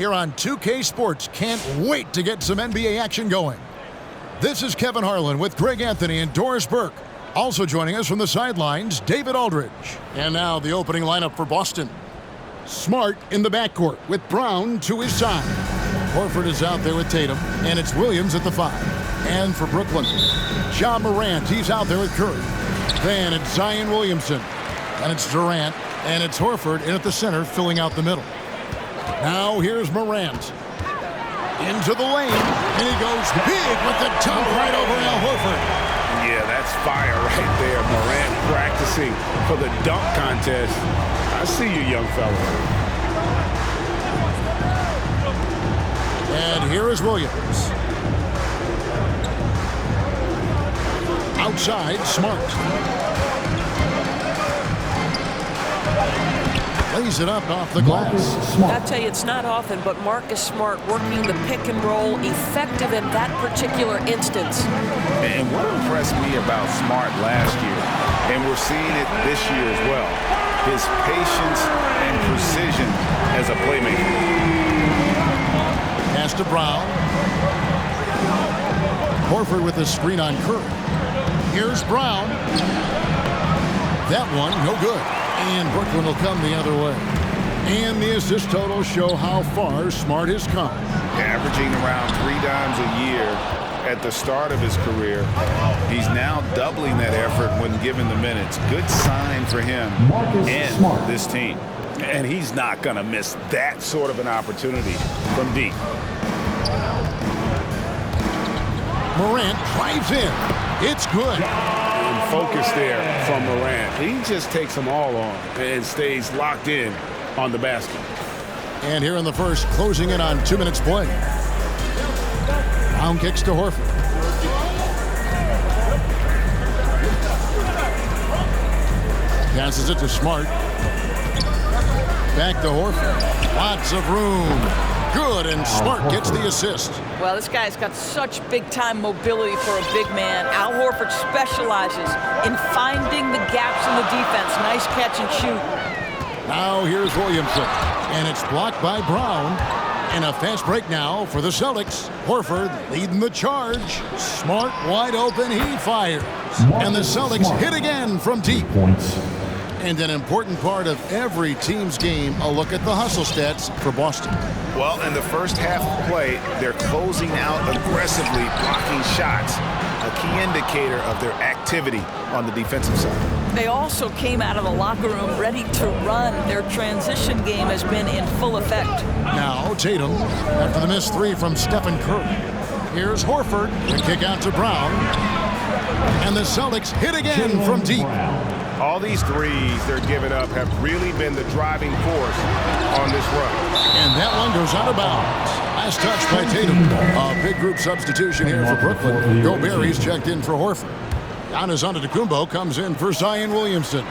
Here on 2K Sports, can't wait to get some NBA action going. This is Kevin Harlan with Greg Anthony and Doris Burke. Also joining us from the sidelines, David Aldridge. And now the opening lineup for Boston. Smart in the backcourt with Brown to his side. Horford is out there with Tatum, and it's Williams at the 5. And for Brooklyn, Ja Morant, he's out there with Curry. Then it's Zion Williamson. And it's Durant, and it's Horford in at the center, filling out the middle. Now here's Morant. Into the lane, and he goes big with the dunk right over Al Horford. Yeah, that's fire right there. Morant practicing for the dunk contest. I see you, young fella. And here is Williams. Outside, Smart. Lays it up off the glass. I tell you, it's not often, but Marcus Smart working the pick and roll, effective in that particular instance. And what impressed me about Smart last year, and we're seeing it this year as well, his patience and precision as a playmaker. Pass to Brown. Horford with a screen on Curry. Here's Brown. That one, no good. And Brooklyn will come the other way. And the assist totals show how far Smart has come. Averaging around 3 dimes a year at the start of his career. He's now doubling that effort when given the minutes. Good sign for him and this team. And he's not going to miss that sort of an opportunity from deep. Morant drives in. It's good. Focus there from Morant. He just takes them all on and stays locked in on the basket. And here in the first, closing in on 2 minutes play. Brown kicks to Horford. Passes it to Smart. Back to Horford. Lots of room. Good, and Smart gets the assist. Well, this guy's got such big-time mobility for a big man. Al Horford specializes in finding the gaps in the defense. Nice catch and shoot. Now here's Williamson, and it's blocked by Brown. And a fast break now for the Celtics. Horford leading the charge. Smart wide open, he fires. And the Celtics hit again from deep. And an important part of every team's game, a look at the hustle stats for Boston. Well, in the first half of play, they're closing out aggressively, blocking shots, a key indicator of their activity on the defensive side. They also came out of the locker room ready to run. Their transition game has been in full effect. Now Tatum, after the missed 3 from Stephen Curry. Here's Horford, the kick out to Brown. And the Celtics hit again from deep. All these threes they're giving up have really been the driving force on this run. And that one goes out of bounds. Last touch by Tatum. A big group substitution here for Brooklyn. Gobert's checked in for Horford. Giannis Antetokounmpo comes in for Zion Williamson.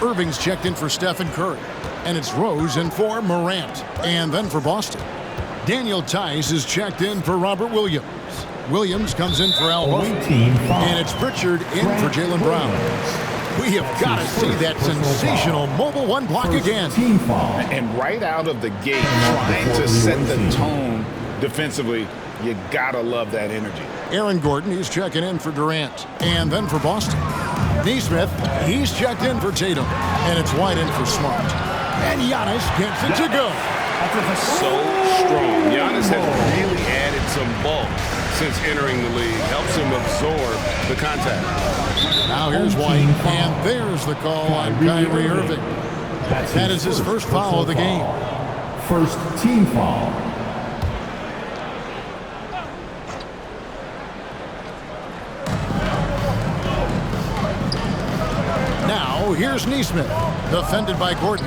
Irving's checked in for Stephen Curry. And it's Rose in for Morant. And then for Boston, Daniel Tice is checked in for Robert Williams. Williams comes in for Al Horford. And it's Pritchard in for Jaylen Brown. We have got to see that sensational mobile one block again. And right out of the gate, trying to set the tone defensively, you got to love that energy. Aaron Gordon, he's checking in for Durant. And then for Boston, Nesmith, he's checked in for Tatum. And it's White in for Smart. And Giannis gets it to go. So strong. Giannis has really added some bulk since entering the league. Helps him absorb the contact. Now here's White, and there's the call on Kyrie Irving. That is his first foul of the game. First team foul. Now here's Nesmith, defended by Gordon.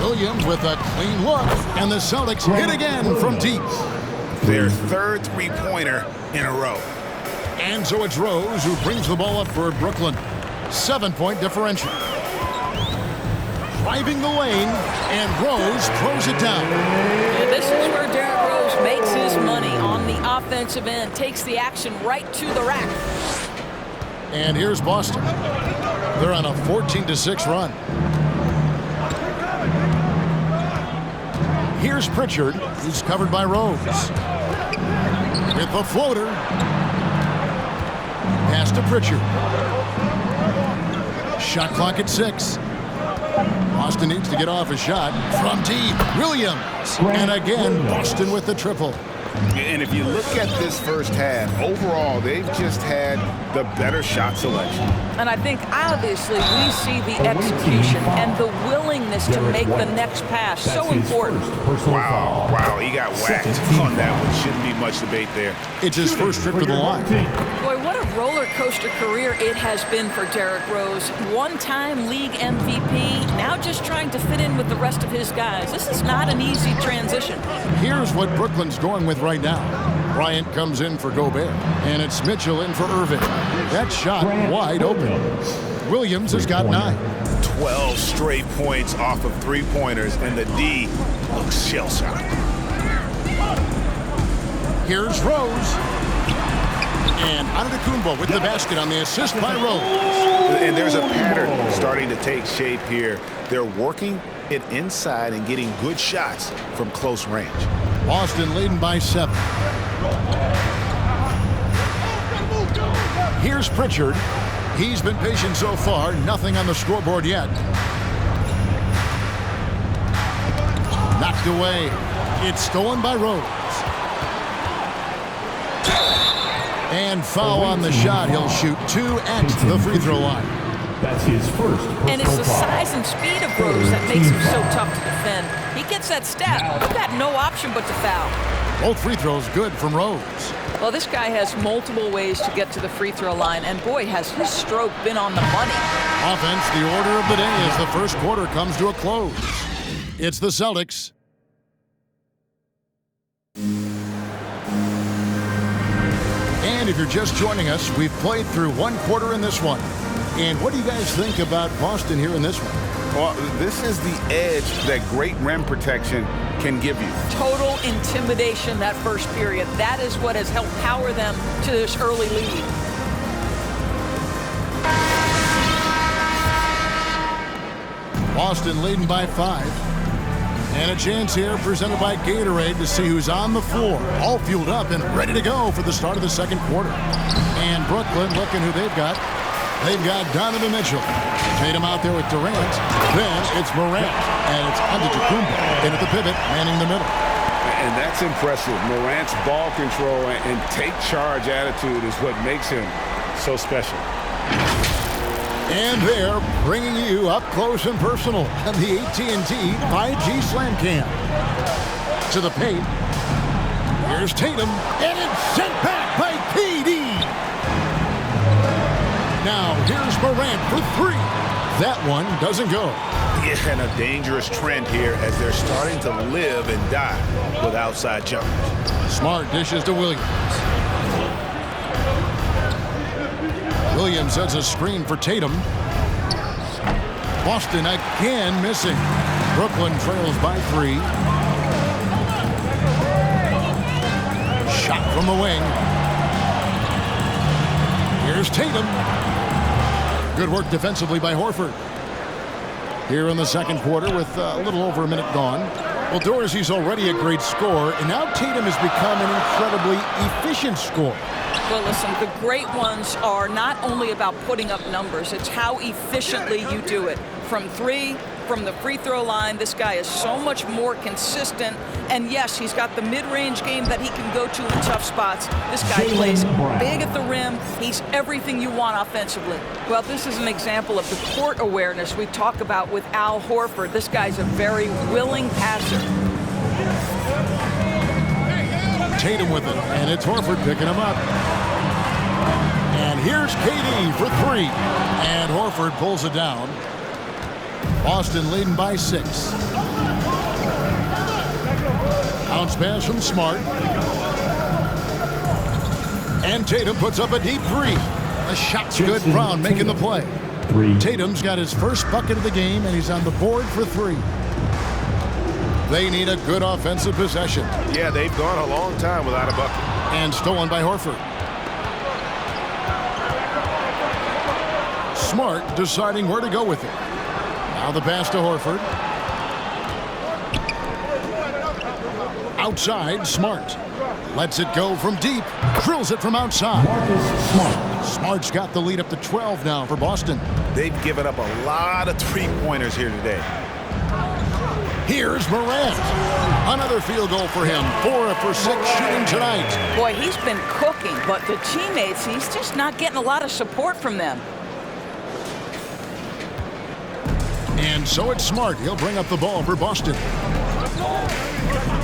Williams with a clean look, and the Celtics hit again from deep. Their third three-pointer in a row. And so it's Rose who brings the ball up for Brooklyn. 7-point differential. Driving the lane, and Rose throws it down. And this is where Derrick Rose makes his money on the offensive end. Takes the action right to the rack. And here's Boston. They're on a 14-6 run. Here's Pritchard. He's covered by Rose. With the floater. Pass to Pritchard. Shot clock at 6. Boston needs to get off a shot from deep. Williams. And again, Boston with the triple. And if you look at this first half, overall, they've just had the better shot selection. And I think, obviously, we see the execution and the willingness to make the next pass so important. Wow, he got whacked on that one. Shouldn't be much debate there. It's his first trip to the line. Boy, what a roller coaster career it has been for Derrick Rose. One-time league MVP, now just trying to fit in with the rest of his guys. This is not an easy transition. Here's what Brooklyn's going with right now. Bryant comes in for Gobert, and it's Mitchell in for Irving. That shot wide open. Williams has got 9. 12 straight points off of three-pointers, and the D looks shell-shocked. Here's Rose. And Antetokounmpo with the basket on the assist by Rose. And there's a pattern starting to take shape here. They're working it inside and getting good shots from close range. Boston leading by 7. Here's Pritchard. He's been patient so far. Nothing on the scoreboard yet. Knocked away. It's stolen by Rose. And foul on the shot. He'll shoot 2 at the free throw line. That's his first personal And it's the foul. size and speed of Rose that makes him so tough to defend. He gets that step. You've got no option but to foul. Both free throws good from Rose. Well, this guy has multiple ways to get to the free throw line, and boy, has his stroke been on the money. Offense, the order of the day as the first quarter comes to a close. It's the Celtics. And if you're just joining us, we've played through one quarter in this one. And what do you guys think about Boston here in this one? Well, this is the edge that great rim protection can give you. Total intimidation that first period. That is what has helped power them to this early lead. Boston leading by 5. And a chance here presented by Gatorade to see who's on the floor. All fueled up and ready to go for the start of the second quarter. And Brooklyn looking who they've got. They've got Donovan Mitchell. Tatum out there with Durant. Then it's Morant. And it's Antetokounmpo in at the pivot, manning the middle. And that's impressive. Morant's ball control and take charge attitude is what makes him so special. And they're bringing you up close and personal on the AT&T 5G Slam Cam. To the paint. Here's Tatum. And it's sent back by KD. Now here's Morant for 3. That one doesn't go. Yeah, and a dangerous trend here as they're starting to live and die with outside jumpers. Smart dishes to Williams. Williams sets a screen for Tatum. Boston again missing. Brooklyn trails by 3. Shot from the wing. Here's Tatum. Good work defensively by Horford. Here in the second quarter with a little over a minute gone. Well, Dorsey's already a great scorer, and now Tatum has become an incredibly efficient scorer. Well, listen, the great ones are not only about putting up numbers, it's how efficiently you do it. From 3, from the free throw line, this guy is so much more consistent. And yes, he's got the mid-range game that he can go to in tough spots. This guy plays big at the rim. He's everything you want offensively. Well, this is an example of the court awareness we talk about with Al Horford. This guy's a very willing passer. Tatum with it, and it's Horford picking him up. And here's KD for 3. And Horford pulls it down. Boston leading by 6. Bounce pass from Smart. And Tatum puts up a deep 3. The shot's good. Brown making the play. 3. Tatum's got his first bucket of the game, and he's on the board for 3. They need a good offensive possession. Yeah, they've gone a long time without a bucket. And stolen by Horford. Smart deciding where to go with it. Now the pass to Horford. Outside, Smart. Lets it go from deep. Drills it from outside. Smart's got the lead up to 12 now for Boston. They've given up a lot of three-pointers here today. Here's Morant. Another field goal for him. 4 for 6 shooting tonight. Boy, he's been cooking, but the teammates, he's just not getting a lot of support from them. And so it's Smart. He'll bring up the ball for Boston.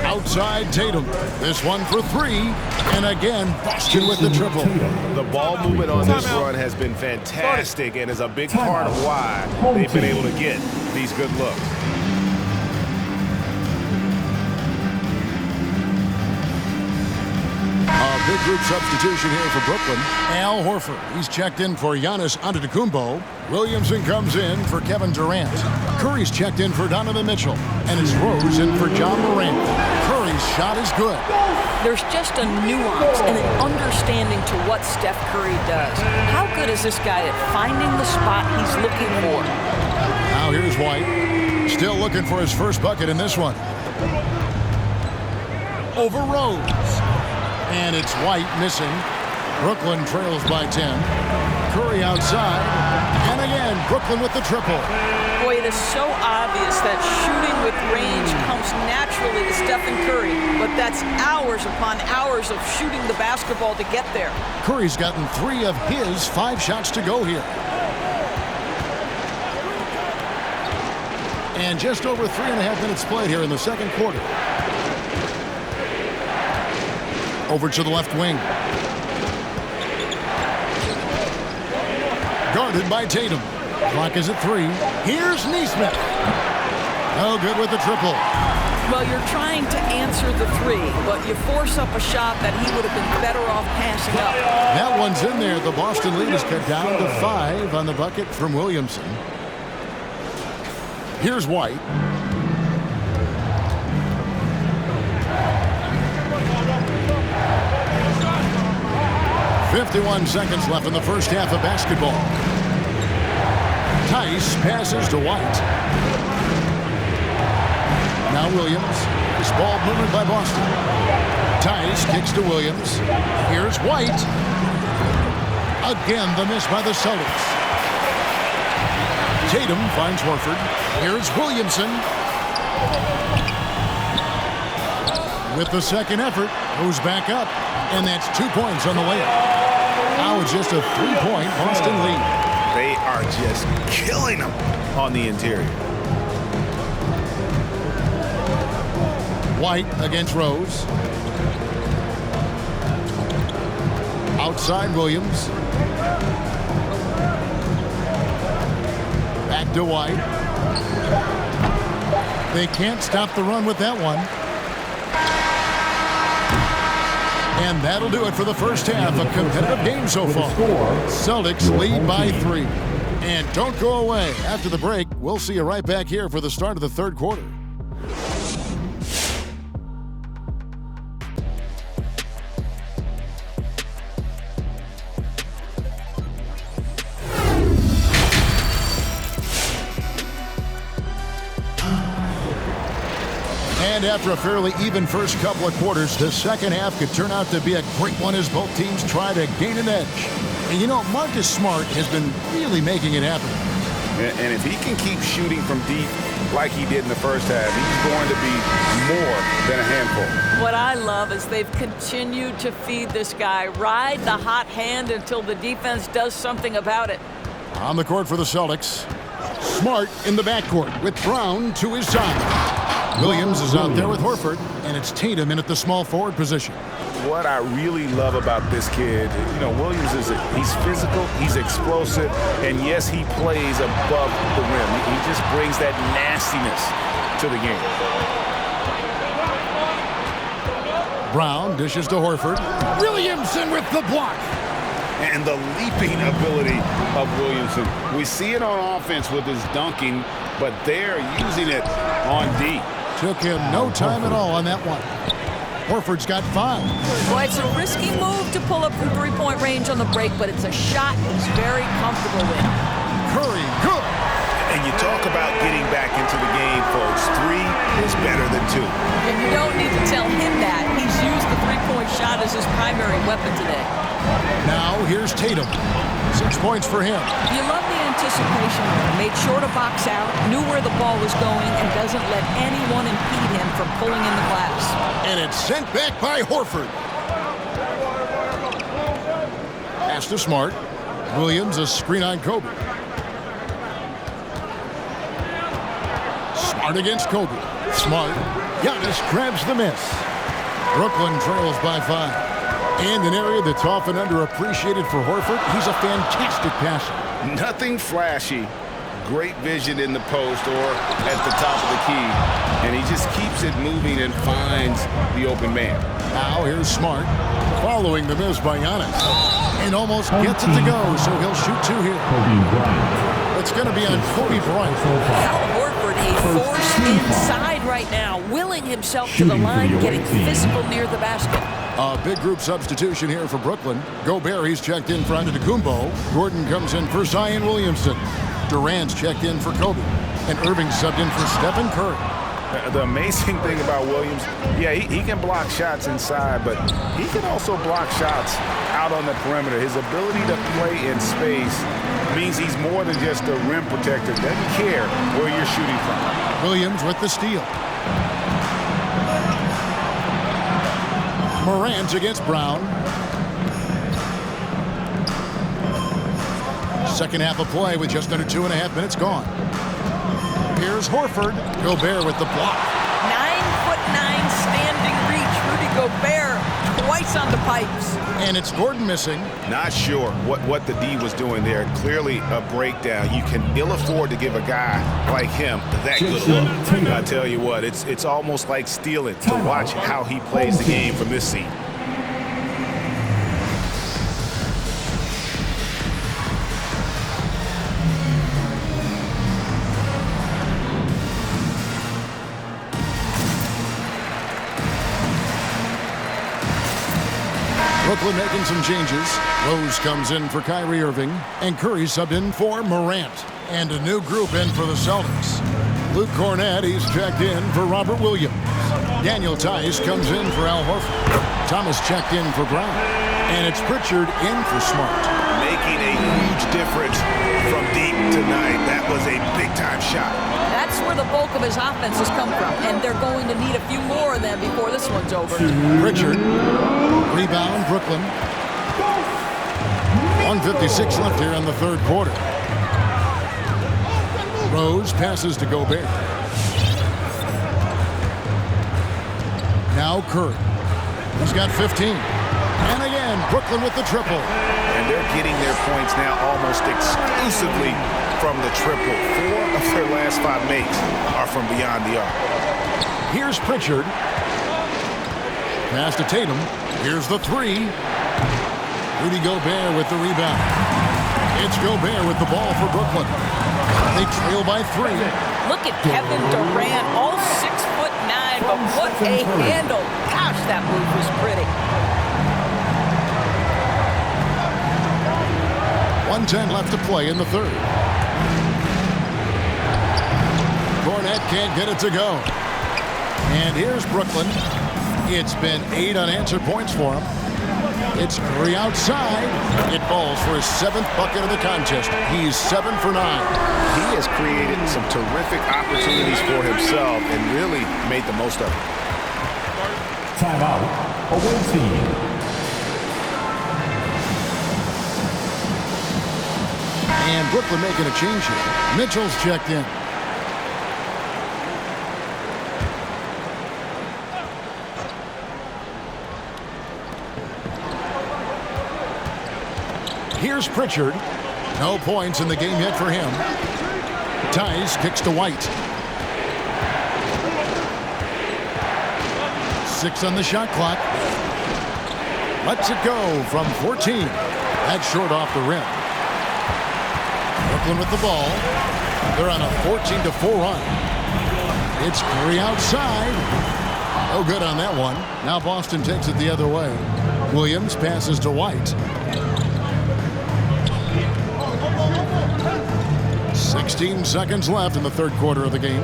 Outside Tatum. This one for 3. And again, Boston with the triple. The ball movement on this run has been fantastic and is a big part of why they've been able to get these good looks. A big group substitution here for Brooklyn. Al Horford. He's checked in for Giannis Antetokounmpo. Williamson comes in for Kevin Durant. Curry's checked in for Donovan Mitchell. And it's Rose in for John Morant. Curry's shot is good. There's just a nuance and an understanding to what Steph Curry does. How good is this guy at finding the spot he's looking for? Now here's White. Still looking for his first bucket in this one. Over Rose. And it's White missing. Brooklyn trails by 10. Curry outside. And again, Brooklyn with the triple. Boy, it is so obvious that shooting with range comes naturally to Stephen Curry, but that's hours upon hours of shooting the basketball to get there. Curry's gotten 3 of his 5 shots to go here. And just over 3.5 minutes played here in the second quarter. Over to the left wing. Guarded by Tatum. Clock is at 3. Here's Nesmith. No good with the triple. Well, you're trying to answer the 3, but you force up a shot that he would have been better off passing up. That one's in there. The Boston lead is cut down to 5 on the bucket from Williamson. Here's White. .51 seconds left in the first half of basketball. Tice passes to White. Now Williams. This ball movement by Boston. Tice kicks to Williams. Here's White. Again, the miss by the Celtics. Tatum finds Horford. Here's Williamson. With the second effort, goes back up. And that's 2 points on the layup. Now it's just a 3-point Boston lead. They are just killing them on the interior. White against Rose. Outside Williams. Back to White. They can't stop the run with that one. And that'll do it for the first half. A competitive game so far. Celtics lead by 3. And don't go away. After the break, we'll see you right back here for the start of the third quarter. And after a fairly even first couple of quarters, the second half could turn out to be a great one as both teams try to gain an edge. And you know, Marcus Smart has been really making it happen. And if he can keep shooting from deep like he did in the first half, he's going to be more than a handful. What I love is they've continued to feed this guy, ride the hot hand until the defense does something about it. On the court for the Celtics, Smart in the backcourt with Brown to his side. Williams is out there with Horford, and it's Tatum in at the small forward position. What I really love about this kid, you know, Williams he's physical, he's explosive, and yes, he plays above the rim. He just brings that nastiness to the game. Brown dishes to Horford. Williamson with the block. And the leaping ability of Williamson. We see it on offense with his dunking, but they're using it on D. Took him no time at all on that one. Horford's got 5. Boy, it's a risky move to pull up from three-point range on the break, but it's a shot he's very comfortable with. Curry, good. And you talk about getting back into the game, folks. 3 is better than 2. And you don't need to tell him that. He's used the three-point shot as his primary weapon today. Now here's Tatum. 6 points for him. You love the anticipation. Made sure to box out, knew where the ball was going, and doesn't let anyone impede him from pulling in the glass. And it's sent back by Horford. Pass to Smart. Williams, a screen on Kobe. Smart against Kobe. Smart. Giannis grabs the miss. Brooklyn trails by 5. And an area that's often underappreciated for Horford, he's a fantastic passer. Nothing flashy. Great vision in the post or at the top of the key. And he just keeps it moving and finds the open man. Now here's Smart. Following the miss by Giannis. And almost gets it to go, so he'll shoot 2 here. It's going to be on Kobe Bryant. Al Horford, a force inside right now, willing himself to the line, getting physical near the basket. A big group substitution here for Brooklyn. Gobert, he's checked in for Antetokounmpo. Gordon comes in for Zion Williamson. Durant's checked in for Kobe. And Irving subbed in for Stephen Curry. The amazing thing about Williams, yeah, he can block shots inside, but he can also block shots out on the perimeter. His ability to play in space means he's more than just a rim protector. Doesn't care where you're shooting from. Williams with the steal. Morant against Brown. Second half of play with just under 2.5 minutes gone. Here's Horford. Gobert with the block. 9'9" standing reach. Rudy Gobert twice on the pipes. And it's Gordon missing. Not sure what the D was doing there. Clearly a breakdown. You can ill afford to give a guy like him that good look. I tell you what, it's almost like stealing to watch how he plays the game from this seat. Brooklyn making some changes. Rose comes in for Kyrie Irving, and Curry subbed in for Morant. And a new group in for the Celtics. Luke Cornett, he's checked in for Robert Williams. Daniel Tice comes in for Al Horford. Thomas checked in for Brown. And it's Pritchard in for Smart. Making a huge difference from deep tonight. That was a big-time shot. That's where the bulk of his offense has come from, and they're going to need a few more of them before this one's over. Pritchard. Rebound, Brooklyn. 1:56 left here in the third quarter. Rose passes to Gobert. Now Curry. He's got 15. And again, Brooklyn with the triple. And they're getting their points now almost exclusively from the triple. 4 of their last 5 makes are from beyond the arc. Here's Pritchard. Pass to Tatum. Here's the 3. Rudy Gobert with the rebound. It's Gobert with the ball for Brooklyn. They trail by 3. Look at Kevin Durant, all 6'9", but what a handle. Gosh, that move was pretty. 1:10 left to play in the third. Cornett can't get it to go. And here's Brooklyn. It's been 8 unanswered points for him. It's Curry outside. It falls for his 7th bucket of the contest. He's 7 for 9. He has created some terrific opportunities for himself and really made the most of it. Timeout. Away team. And Brooklyn making a change here. Mitchell's checked in. Here's Pritchard. No points in the game yet for him. Tice kicks to White. 6 on the shot clock. Lets it go from 14. That's short off the rim. Brooklyn with the ball. They're on a 14-4 run. It's Curry outside. No good on that one. Now Boston takes it the other way. Williams passes to White. 16 seconds left in the third quarter of the game.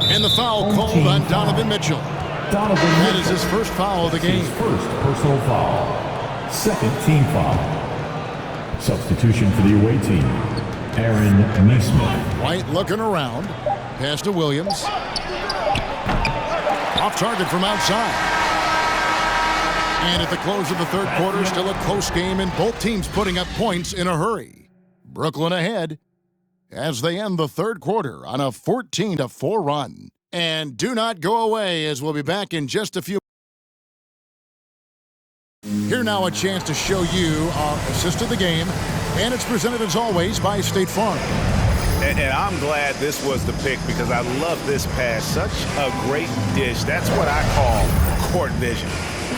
And the foul called on Donovan Mitchell. That is his first foul of the game. His first personal foul. Second team foul. Substitution for the away team, Aaron Neesmith. White looking around. Pass to Williams. Off target from outside. And at the close of the third quarter, still a close game and both teams putting up points in a hurry. Brooklyn ahead as they end the third quarter on a 14-4 run. And do not go away, as we'll be back in just a few. Here now a chance to show you our assist of the game, and it's presented as always by State Farm. And I'm glad this was the pick because I love this pass. Such a great dish. That's what I call court vision.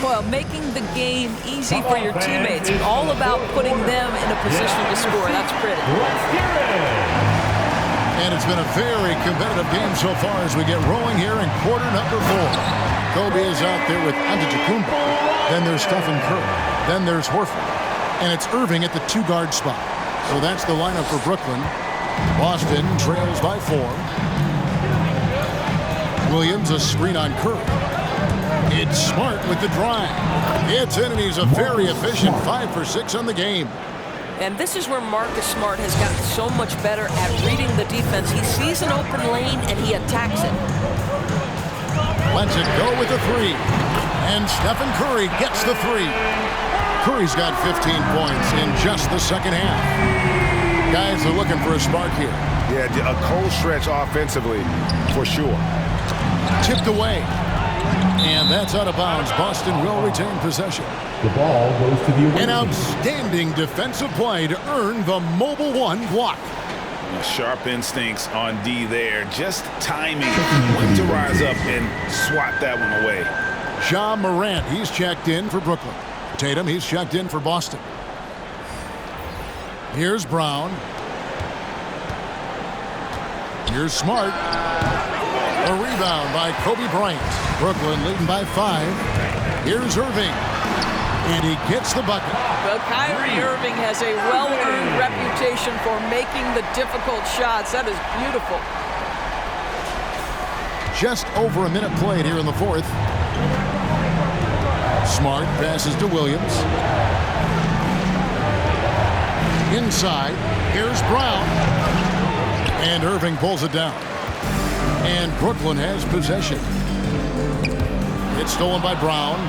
Well, making the game easy for your teammates. All about putting them in a position to score. That's pretty. And it's been a very competitive game so far as we get rolling here in quarter number 4. Kobe is out there with Antetokounmpo. Then there's Stephen Curry. Then there's Horford. And it's Irving at the 2-guard spot. So that's the lineup for Brooklyn. Boston trails by 4. Williams a screen on Curry. It's Smart with the drive. It's in, and he's a very efficient 5 for 6 on the game. And this is where Marcus Smart has gotten so much better at reading the defense. He sees an open lane and he attacks it. Lets it go with the 3. And Stephen Curry gets the 3. Curry's got 15 points in just the second half. Guys are looking for a spark here. Yeah, a cold stretch offensively, for sure. Tipped away. And that's out of bounds. Boston will retain possession. The ball goes to the away An team. outstanding defensive play to earn the mobile 1 block. Sharp instincts on D there. Just timing when to rise up and swat that one away. Ja Morant, he's checked in for Brooklyn. Tatum, he's checked in for Boston. Here's Brown. Here's Smart. A rebound by Kobe Bryant. Brooklyn leading by 5. Here's Irving. And he gets the bucket. Well, Kyrie Irving has a well-earned reputation for making the difficult shots. That is beautiful. Just over a minute played here in the fourth. Smart passes to Williams. Inside, here's Brown. And Irving pulls it down. And Brooklyn has possession. It's stolen by Brown.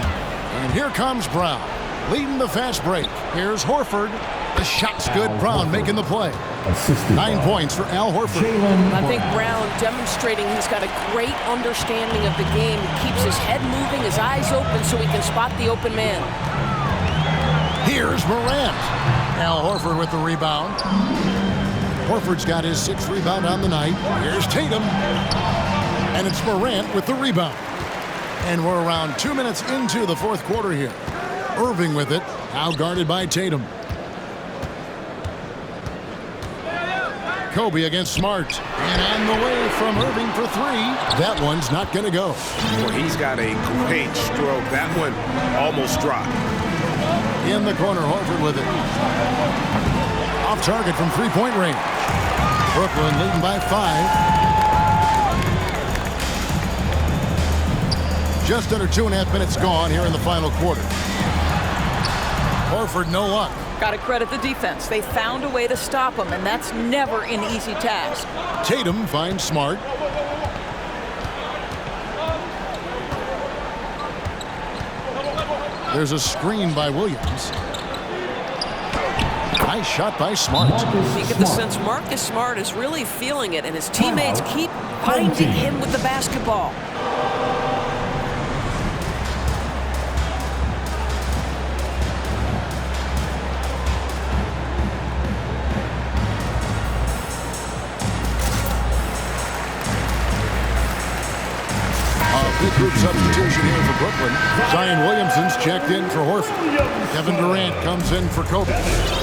And here comes Brown, leading the fast break. Here's Horford. The shot's good. Brown making the play. 9 points for Al Horford. I think Brown demonstrating he's got a great understanding of the game. He keeps his head moving, his eyes open so he can spot the open man. Here's Morant. Al Horford with the rebound. Horford's got his 6th rebound on the night. Here's Tatum. And it's Morant with the rebound. And we're around 2 minutes into the fourth quarter here. Irving with it, now guarded by Tatum. Kobe against Smart. And on the way from Irving for 3. That one's not going to go. Well, he's got a great stroke. That one almost dropped. In the corner, Horford with it. Off target from 3-point range. Brooklyn leading by 5. Just under 2.5 minutes gone here in the final quarter. Horford, no luck. Got to credit the defense. They found a way to stop him, and that's never an easy task. Tatum finds Smart. There's a screen by Williams. Nice shot by Smart. You get the sense Marcus Smart is really feeling it, and his teammates keep finding him with the basketball. Big group substitution here for Brooklyn. Zion Williamson's checked in for Horford. Kevin Durant comes in for Kobe.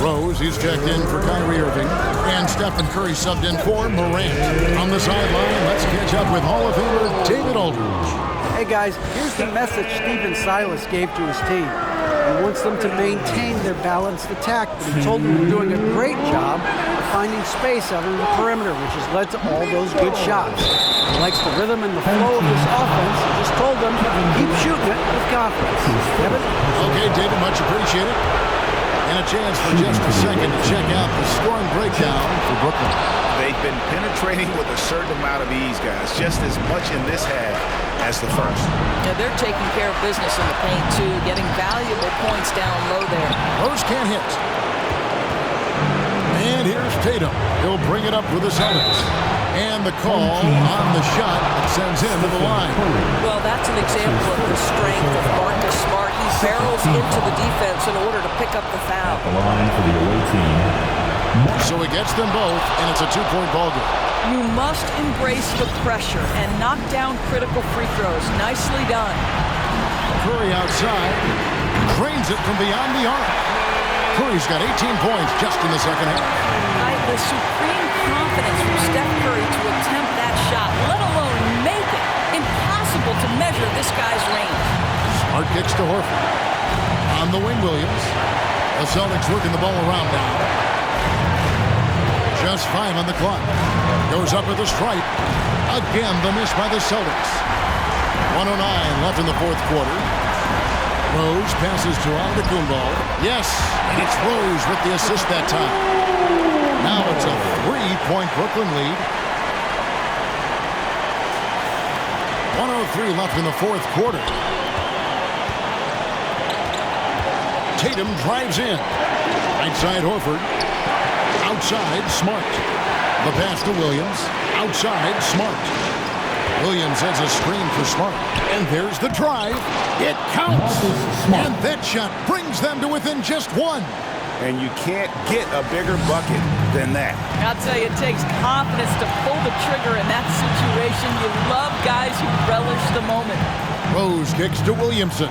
Rose, he's checked in for Kyrie Irving. And Stephen Curry subbed in for Morant. On the sideline, let's catch up with Hall of Famer David Aldridge. Hey guys, here's the message Stephen Silas gave to his team. He wants them to maintain their balanced attack, but he told them they're doing a great job of finding space out on the perimeter, which has led to all those good shots. He likes the rhythm and the flow of this offense. He just told them, keep shooting it with confidence. Kevin? Okay, David, much appreciated. And a chance for just a second to check out the scoring breakdown for Brooklyn. They've been penetrating with a certain amount of ease, guys, just as much in this half as the first. Yeah, they're taking care of business in the paint, too, getting valuable points down low there. Rose can't hit. And here's Tatum. He'll bring it up with the Celtics. And the call on the shot that sends him to the line. Well, that's an example of the strength of Marcus Smart. He barrels into the defense in order to pick up the foul. The line for the away team. So he gets them both, and it's a two-point ball game. You must embrace the pressure and knock down critical free throws. Nicely done. Curry outside. Drains it from beyond the arc. Curry's got 18 points just in the second half. The supreme confidence from Steph Curry to attempt that shot, let alone make it. Impossible to measure this guy's range. Smart kicks to Horford. On the wing, Williams. The Celtics working the ball around now. Just 5 on the clock. Goes up with a stripe. Again, the miss by the Celtics. 1:09 left in the fourth quarter. Rose passes to Antetokounmpo. Yes, and it's Rose with the assist that time. Now it's a 3-point Brooklyn lead. 1:03 left in the fourth quarter. Tatum drives in. Right side Horford. Outside Smart. The pass to Williams. Outside Smart. Williams has a screen for Smart. And there's the drive. It counts. And that shot brings them to within just one. And you can't get a bigger bucket than that. I'll tell you, it takes confidence to pull the trigger in that situation. You love guys who relish the moment. Rose kicks to Williamson.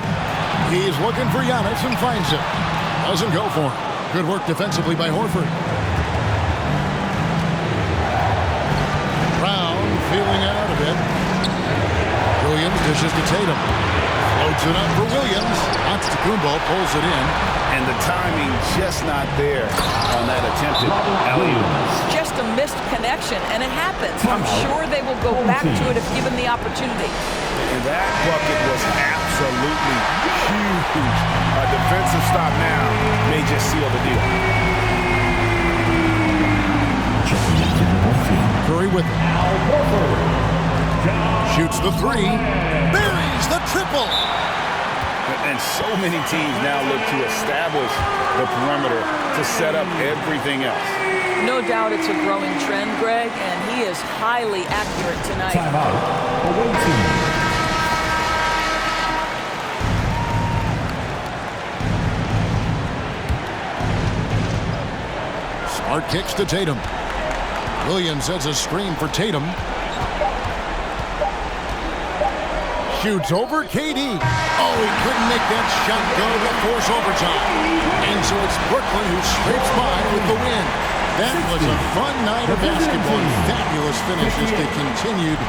He's looking for Giannis and finds him. Doesn't go for him. Good work defensively by Horford. Brown feeling out a bit. Williams dishes to Tatum. Floats it up for Williams. Antetokounmpo pulls it in. And the timing just not there on that attempted alley-oop. Just a missed connection, and it happens. I'm sure they will go back to it if given the opportunity. And that bucket was absolutely huge. A defensive stop now may just seal the deal. Curry with it. Shoots the three. Buries the triple. And so many teams now look to establish the perimeter to set up everything else. No doubt it's a growing trend, Greg, and he is highly accurate tonight. Timeout. Away team. Smart kicks to Tatum. Williams has a screen for Tatum. Shoots over KD. Oh, he couldn't make that shot go to force overtime. And so it's Brooklyn who scrapes by with the win. That was a fun night of basketball. Fabulous finish as they continued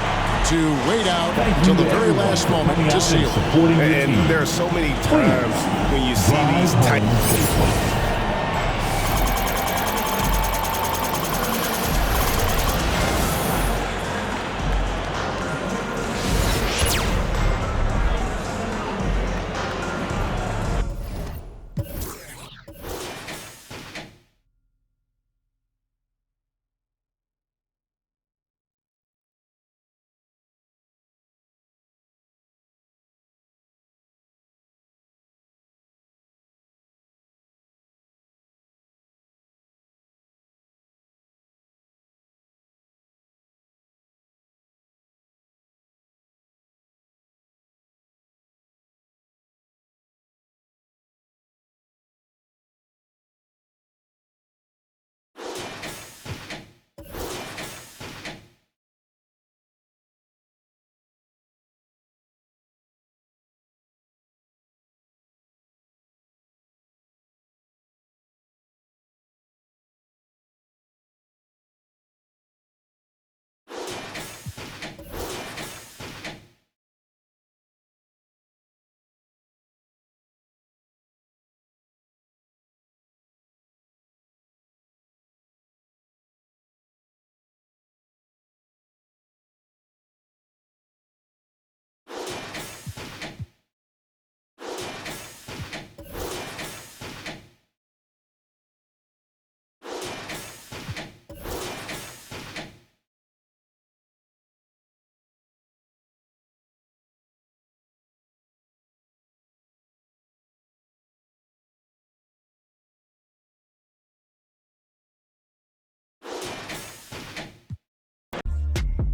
to wait out until the very last moment to seal it. And there are so many times when you see these tight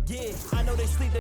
Yeah, I know they sleep.